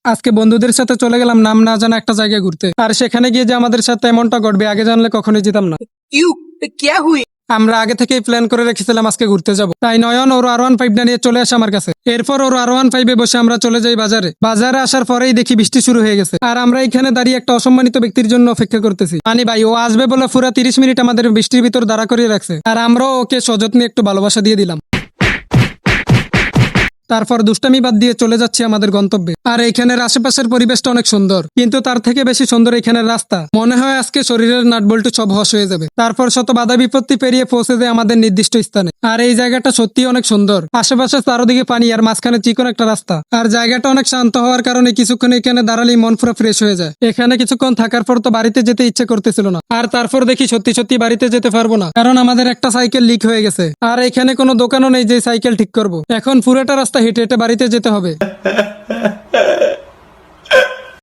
আজকে বন্ধুদের সাথে চলে গেলাম নাম না জানা একটা জায়গায় ঘুরতে, আর সেখানে গিয়ে যে আমাদের সাথে এমনটা ঘটবে আগে জানলে কখনোই যেতাম না। क्यों क्या हुई। আমরা আগে থেকেই প্ল্যান করে রেখেছিলাম আজকে ঘুরতে যাব, তাই নয়ন ওর R15 নিয়ে চলে আসে আমার কাছে। এরপর ওর R15 বসে আমরা চলে যাই বাজারে। বাজারে আসার পরেই দেখি বৃষ্টি শুরু হয়ে গেছে, আর আমরা এখানে দাঁড়িয়ে একটা অসম্মানিত ব্যক্তির জন্য অপেক্ষা করতেছি। মানে ভাই, ও আসবে বলে পুরো 30 মিনিট আমাদের বৃষ্টির ভিতর দাঁড়া করিয়ে রাখছে, আর আমরাও ওকে সযত্নে একটু ভালোবাসা দিয়ে দিলাম। তারপর দুষ্টামি বাদ দিয়ে চলে যাচ্ছি আমাদের গন্তব্যে। আর এখানের আশেপাশের পরিবেশটা অনেক সুন্দর, কিন্তু তার থেকে বেশি সুন্দর এখানের রাস্তা। মনে হয় আজকে শরীরের নাটবল্টু সব হস হয়ে যাবে। তারপর শত বাধা বিপত্তি পেরিয়ে পৌঁছে যায় আমাদের নির্দিষ্ট স্থানে। আর এই জায়গাটা সত্যি অনেক সুন্দর। আশেপাশে চারদিকে পানি, আর মাঝখানে চিকন একটা রাস্তা। আর জায়গাটা অনেক শান্ত হওয়ার কারণে কিছুক্ষণ এখানে দাঁড়ালেই মন পুরো ফ্রেশ হয়ে যায়। এখানে কিছুক্ষণ থাকার পর তো বাড়িতে যেতে ইচ্ছে করতেছিল না। আর তারপর দেখি সত্যি সত্যি বাড়িতে যেতে পারবো না, কারণ আমাদের একটা সাইকেল লিক হয়ে গেছে। আর এখানে কোনো দোকানও নেই যে সাইকেল ঠিক করব। এখন পুরোটা রাস্তা হেঁটে হেঁটে বাড়িতে যেতে হবে।